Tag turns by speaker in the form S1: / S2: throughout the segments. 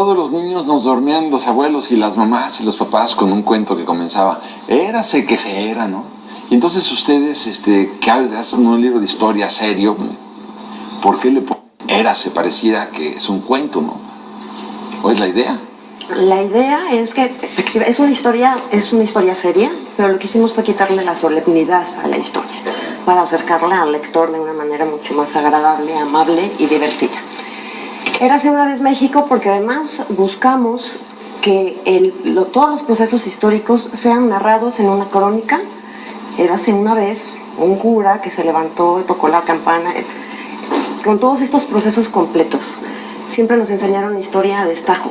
S1: todos los niños nos dormían los abuelos y las mamás y los papás con un cuento que comenzaba, érase que se era, ¿no? Y entonces ustedes, que hacen un libro de historia serio, ¿por qué le ponen érase? Pareciera que es un cuento, ¿no? ¿O es la idea?
S2: La idea es que es una historia seria, pero lo que hicimos fue quitarle la solemnidad a la historia, para acercarla al lector de una manera mucho más agradable, amable y divertida. Érase una vez México porque además buscamos que todos los procesos históricos sean narrados en una crónica. Érase una vez un cura que se levantó y tocó la campana, con todos estos procesos completos. Siempre nos enseñaron historia a destajo.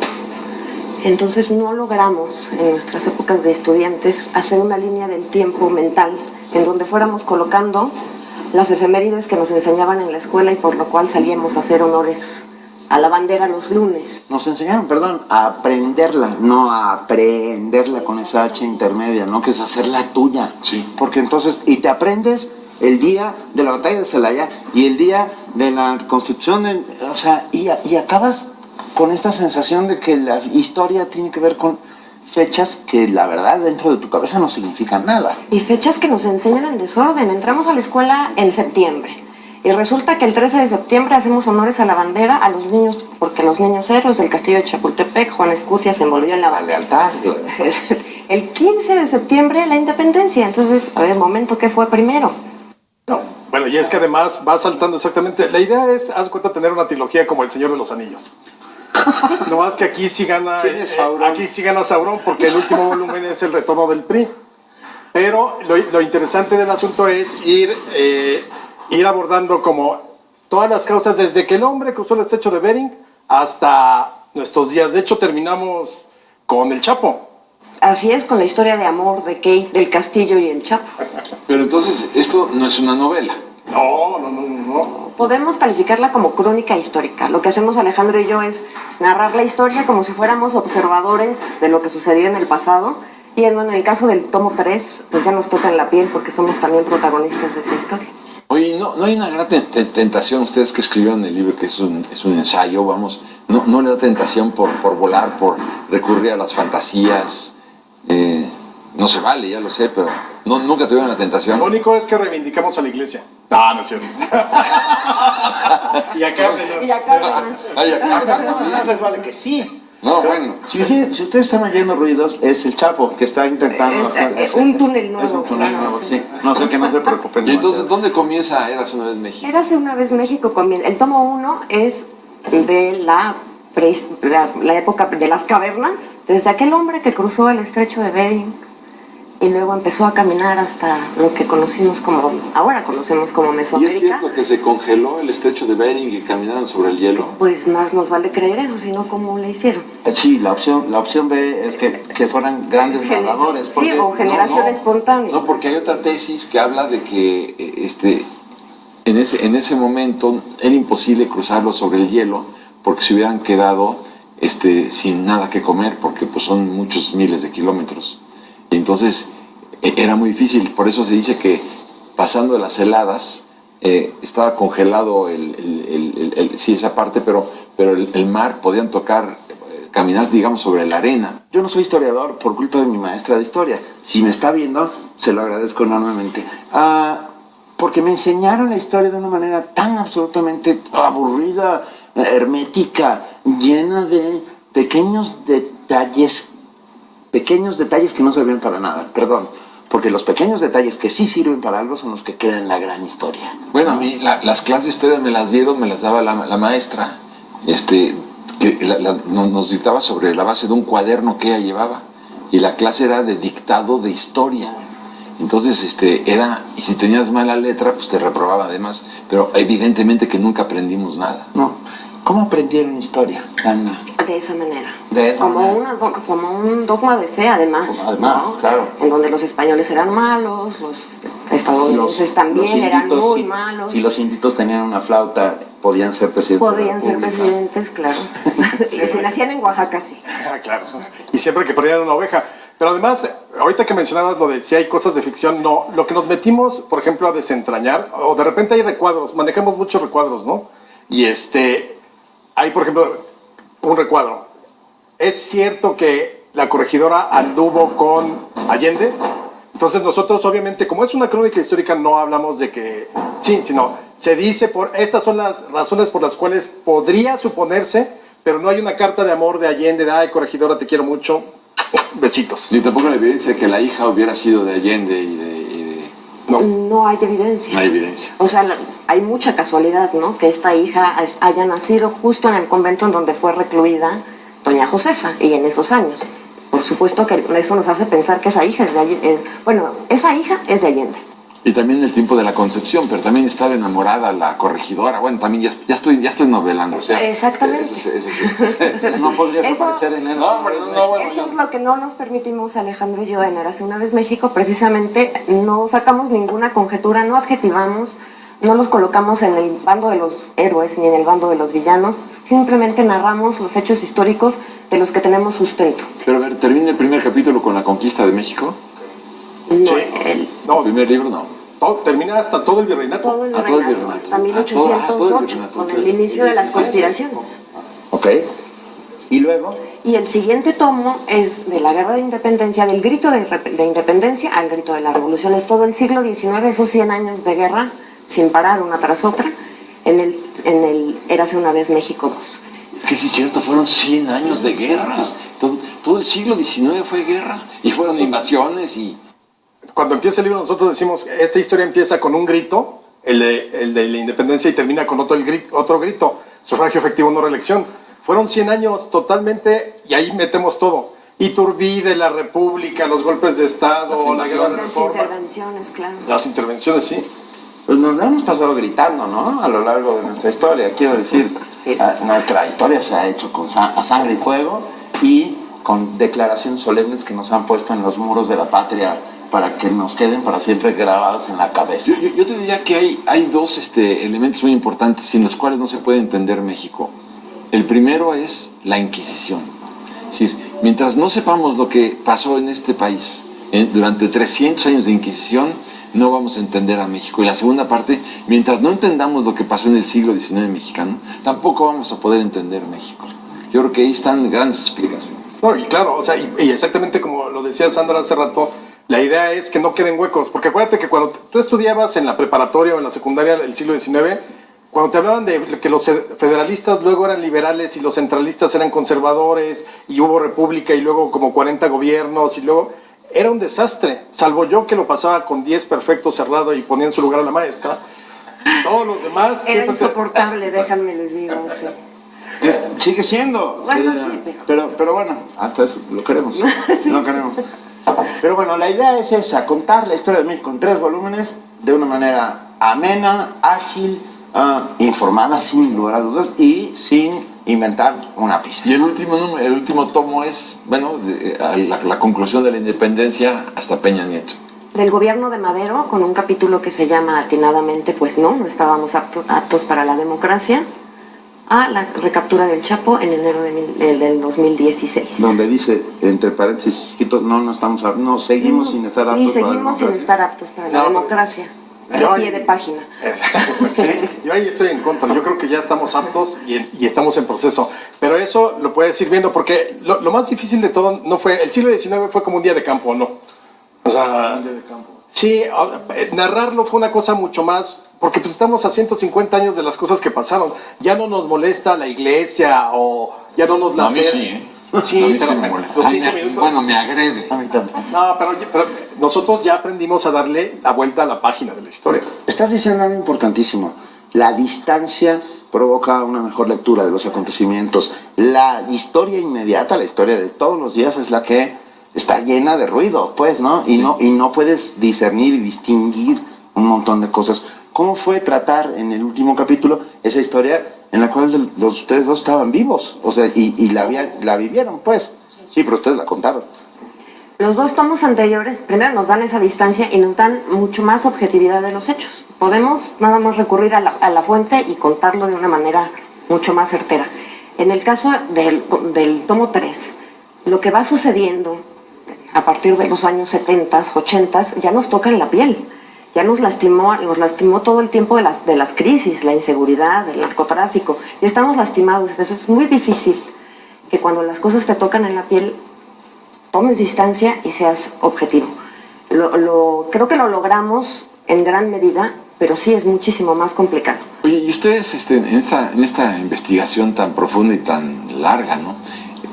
S2: Entonces no logramos en nuestras épocas de estudiantes hacer una línea del tiempo mental en donde fuéramos colocando las efemérides que nos enseñaban en la escuela y por lo cual salíamos a hacer honores a la bandera los lunes.
S3: Nos enseñaron, perdón, a aprenderla, no a aprenderla con esa H intermedia, ¿no? Que es hacerla tuya.
S1: Sí.
S3: Porque entonces, y te aprendes el día de la batalla de Celaya y el día de la Constitución, o sea, y acabas con esta sensación de que la historia tiene que ver con fechas que la verdad dentro de tu cabeza no significan nada.
S2: Y fechas que nos enseñan en desorden. Entramos a la escuela en septiembre y resulta que el 13 de septiembre hacemos honores a la bandera a los niños, porque los niños héroes del castillo de Chapultepec, Juan Escutia, se envolvió en la
S3: lealtad.
S2: El 15 de septiembre la independencia. Entonces, a ver, momento, ¿qué fue primero?
S4: No, bueno, y es que además va saltando exactamente. La idea es, haz cuenta, tener una trilogía como El Señor de los Anillos. No más que aquí sí gana Sauron porque el último volumen es el retorno del PRI. Pero lo interesante del asunto es ir abordando como todas las causas desde que el hombre cruzó el estrecho de Bering hasta nuestros días. De hecho, terminamos con el Chapo.
S2: Así es, con la historia de amor de Kate, del Castillo y el Chapo.
S1: Pero entonces, esto no es una novela.
S4: No.
S2: Podemos calificarla como crónica histórica. Lo que hacemos Alejandro y yo es narrar la historia como si fuéramos observadores de lo que sucedió en el pasado. Y en el caso del tomo 3, pues ya nos toca en la piel porque somos también protagonistas de esa historia.
S1: Oye, ¿no hay una gran tentación, ustedes que escribieron el libro, que es un ensayo, vamos, no le da tentación por volar, por recurrir a las fantasías? No se vale, ya lo sé, pero nunca tuvieron la tentación.
S4: Lo único es que reivindicamos a la iglesia. No es cierto. Y a Cárdenas.
S2: Y a Cárdenas.
S1: Ay, acá
S3: Más les vale que sí.
S1: No, bueno.
S3: Si ustedes están oyendo ruidos, es el Chapo que está intentando hacer
S2: un túnel nuevo.
S3: Es un túnel nuevo, sí. No sé, que no se preocupen.
S1: Y entonces, ¿dónde comienza Érase una vez México?
S2: Érase una vez México comienza. El tomo 1 es de la época de las cavernas, desde aquel hombre que cruzó el estrecho de Bering y luego empezó a caminar hasta lo que ahora conocemos como
S1: ¿Y
S2: Mesoamérica.
S1: es cierto que se congeló el estrecho de Bering y caminaron sobre el hielo?
S2: Pues más nos vale creer eso, sino cómo le hicieron.
S3: Sí, la opción B es que fueran grandes narradores.
S2: Sí, o generación espontánea.
S1: No, porque hay otra tesis que habla de que en ese momento era imposible cruzarlo sobre el hielo porque se hubieran quedado sin nada que comer, porque pues son muchos miles de kilómetros. Y entonces era muy difícil, por eso se dice que pasando de las heladas estaba congelado sí, esa parte, pero el mar, podían caminar, digamos, sobre la arena.
S3: Yo no soy historiador por culpa de mi maestra de historia. Si me está viendo, se lo agradezco enormemente. Porque me enseñaron la historia de una manera tan absolutamente aburrida, hermética, llena de pequeños detalles que no servían para nada, perdón, porque los pequeños detalles que sí sirven para algo son los que quedan en la gran historia.
S1: Bueno, a mí las clases de historia me las daba la maestra, nos dictaba sobre la base de un cuaderno que ella llevaba, y la clase era de dictado de historia. Entonces, y si tenías mala letra, pues te reprobaba además, pero evidentemente que nunca aprendimos nada.
S3: No. ¿Cómo aprendieron historia, Ana?
S2: De esa manera.
S3: Como
S2: un dogma de fe, además. ¿No?
S3: Claro.
S2: En donde los españoles eran malos, los estadounidenses también eran muy malos.
S3: Si los inditos tenían una flauta, podían ser presidentes.
S2: Podían ser presidentes, claro. Y si nacían en Oaxaca, sí.
S4: Claro. Y siempre que perdían una oveja. Pero además, ahorita que mencionabas lo de si hay cosas de ficción, no. Lo que nos metimos, por ejemplo, a desentrañar, o de repente hay recuadros, manejamos muchos recuadros, ¿no? Y hay, por ejemplo, un recuadro. ¿es cierto que la corregidora anduvo con Allende? Entonces nosotros obviamente, como es una crónica histórica, no hablamos de que sí, sino se dice, estas son las razones por las cuales podría suponerse, pero no hay una carta de amor de Allende, de ay, corregidora, te quiero mucho, besitos.
S1: Ni tampoco la evidencia de que la hija hubiera sido de Allende y de...
S2: No hay evidencia.
S1: No hay evidencia.
S2: O sea, hay mucha casualidad, ¿no? Que esta hija haya nacido justo en el convento en donde fue recluida doña Josefa, y en esos años. Por supuesto que eso nos hace pensar que esa hija es de Allende. Bueno, esa hija es de Allende.
S1: Y también el tiempo de la concepción, pero también estaba enamorada la corregidora. Bueno, también ya estoy novelando. O sea,
S2: exactamente.
S3: No podrías aparecer en él.
S2: Eso es lo que no nos permitimos, Alejandro y yo, en Érase una vez México. Precisamente no sacamos ninguna conjetura, no adjetivamos, no nos colocamos en el bando de los héroes ni en el bando de los villanos. Simplemente narramos los hechos históricos de los que tenemos sustento.
S1: Pero a ver, ¿termina el primer capítulo con la conquista de México?
S2: No,
S4: Sí.
S2: no,
S1: El primer libro no.
S4: Termina hasta todo el virreinato.
S2: todo el
S1: todo el
S2: virreinato,
S1: virreinato.
S2: hasta
S1: Todo el
S2: 1808,
S1: virreinato,
S2: con
S1: ok.
S2: el inicio de las conspiraciones.
S3: Ok. Y luego,
S2: Y el siguiente tomo es de la Guerra de Independencia, del grito de independencia al grito de la revolución. Es todo el siglo XIX, esos 100 años de guerra, sin parar, una tras otra, en el Érase una vez México 2.
S1: Que sí es cierto, fueron 100 años de guerras. Todo el siglo XIX fue guerra. Y fueron invasiones y...
S4: Cuando empieza el libro nosotros decimos, esta historia empieza con un grito, el de la independencia, y termina con otro grito, sufragio efectivo, no reelección. Fueron 100 años totalmente, y ahí metemos todo. Iturbide, la República, los golpes de Estado, la guerra de
S2: Las
S4: reforma.
S2: intervenciones, claro.
S4: Las intervenciones, sí.
S3: pues nos la hemos pasado gritando, ¿no? A lo largo de nuestra historia. Quiero decir, nuestra historia se ha hecho a sangre y fuego y con declaraciones solemnes que nos han puesto en los muros de la patria para que nos queden para siempre grabadas en la cabeza.
S1: Yo te diría que hay dos elementos muy importantes sin los cuales no se puede entender México. El primero es la Inquisición. Es decir, mientras no sepamos lo que pasó en este país durante 300 años de Inquisición, no vamos a entender a México. Y la segunda parte, mientras no entendamos lo que pasó en el siglo XIX mexicano, tampoco vamos a poder entender México. Yo creo que ahí están grandes explicaciones.
S4: No, y claro, o sea, y exactamente como lo decía Sandra hace rato, la idea es que no queden huecos, porque acuérdate que cuando tú estudiabas en la preparatoria o en la secundaria del siglo XIX, cuando te hablaban de que los federalistas luego eran liberales y los centralistas eran conservadores, y hubo república y luego como 40 gobiernos, y luego era un desastre, salvo yo que lo pasaba con 10 perfectos cerrado y ponía en su lugar a la maestra, todos los demás...
S2: Era insoportable, déjame les digo, sí.
S3: Sigue siendo.
S2: Bueno, sí,
S3: pero bueno, hasta eso lo queremos. Sí. Lo queremos. Pero bueno, la idea es esa, contar la historia de México en 3 volúmenes de una manera amena, ágil, informada sin lugar a dudas y sin inventar una pista.
S1: Y el último tomo es, bueno, la conclusión de la independencia hasta Peña Nieto.
S2: Del gobierno de Madero, con un capítulo que se llama atinadamente, pues no estábamos aptos para la democracia, a la recaptura del Chapo en enero del 2016.
S3: Donde dice, entre paréntesis chiquitos, no seguimos sin estar aptos
S2: y seguimos sin estar aptos para la democracia. A pie de página.
S4: Yo ahí estoy en contra, yo creo que ya estamos aptos y estamos en proceso, pero eso lo puedes ir viendo porque lo más difícil de todo no fue, el siglo XIX fue como un día de campo, ¿no? O sea, un día de campo. Sí, narrarlo fue una cosa mucho más, porque pues estamos a 150 años de las cosas que pasaron, ya no nos molesta la iglesia o ya no nos la...
S1: A mí sí, ¿eh?
S4: Sí,
S1: a mí
S4: pero
S1: sí me molesta.
S4: los 5 minutos...
S1: Bueno, me agrede.
S4: No, pero nosotros ya aprendimos a darle la vuelta a la página de la historia.
S3: Estás diciendo algo importantísimo. La distancia provoca una mejor lectura de los acontecimientos. La historia inmediata, la historia de todos los días es la que está llena de ruido, pues, ¿no? Y no puedes discernir y distinguir un montón de cosas. ¿Cómo fue tratar en el último capítulo esa historia en la cual ustedes dos estaban vivos? O sea, y la vivieron, pues. Sí, pero ustedes la contaron.
S2: Los 2 tomos anteriores, primero nos dan esa distancia y nos dan mucho más objetividad de los hechos. Podemos nada más recurrir a la fuente y contarlo de una manera mucho más certera. En el caso del tomo 3, lo que va sucediendo a partir de los años 70, 80, ya nos toca en la piel. Ya nos lastimó todo el tiempo de las crisis, la inseguridad, el narcotráfico. Ya estamos lastimados, eso es muy difícil que cuando las cosas te tocan en la piel, tomes distancia y seas objetivo. Creo que lo logramos en gran medida, pero sí es muchísimo más complicado.
S1: Oye, y ustedes en esta investigación tan profunda y tan larga, ¿no?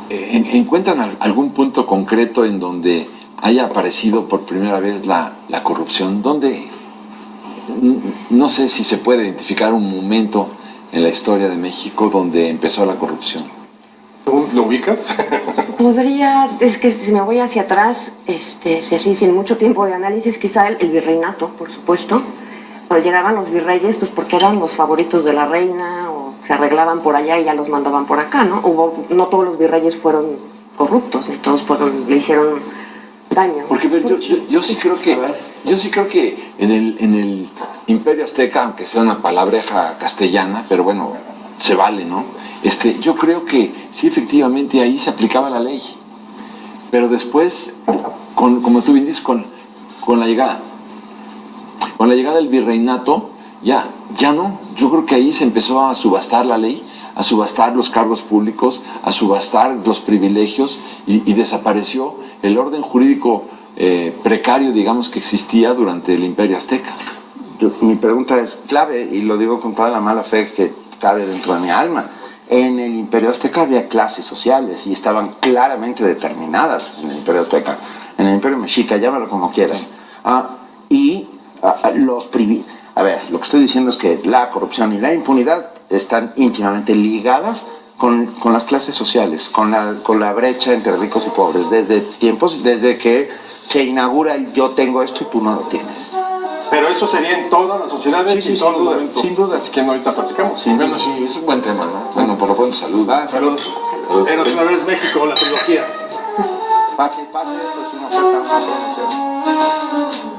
S1: ¿Encuentran algún punto concreto en donde haya aparecido por primera vez la corrupción? ¿Dónde? No sé si se puede identificar un momento en la historia de México donde empezó la corrupción.
S4: ¿Tú lo ubicas?
S2: Es que si me voy hacia atrás, así, sin mucho tiempo de análisis, quizá el virreinato, por supuesto. Cuando llegaban los virreyes, pues porque eran los favoritos de la reina, o se arreglaban por allá y ya los mandaban por acá, ¿no? No todos los virreyes fueron corruptos, ni todos le hicieron daño.
S1: Porque yo sí creo que en el Imperio Azteca, aunque sea una palabreja castellana, pero bueno, se vale, ¿no? Yo creo que sí, efectivamente ahí se aplicaba la ley, pero después, como tú bien dices, con la llegada del virreinato, ya no. Yo creo que ahí se empezó a subastar la ley, a subastar los cargos públicos, a subastar los privilegios y desapareció el orden jurídico precario, digamos, que existía durante el Imperio Azteca.
S3: Mi pregunta es clave, y lo digo con toda la mala fe que cabe dentro de mi alma. En el Imperio Azteca había clases sociales y estaban claramente determinadas en el Imperio Azteca. En el Imperio Mexica, llámalo como quieras. A ver, lo que estoy diciendo es que la corrupción y la impunidad están íntimamente ligadas con las clases sociales, con la brecha entre ricos y pobres, desde que se inaugura el yo tengo esto y tú no lo tienes.
S4: Pero eso sería en todas las sociedades y en todos los momentos.
S3: Sin duda.
S4: Que ahorita platicamos.
S1: Bueno, sí, es un buen tema, ¿no? Bueno, por lo pronto, salud.
S4: Salud. Eros una vez México, la trilogía.
S3: Pase, esto es una oferta, una promoción.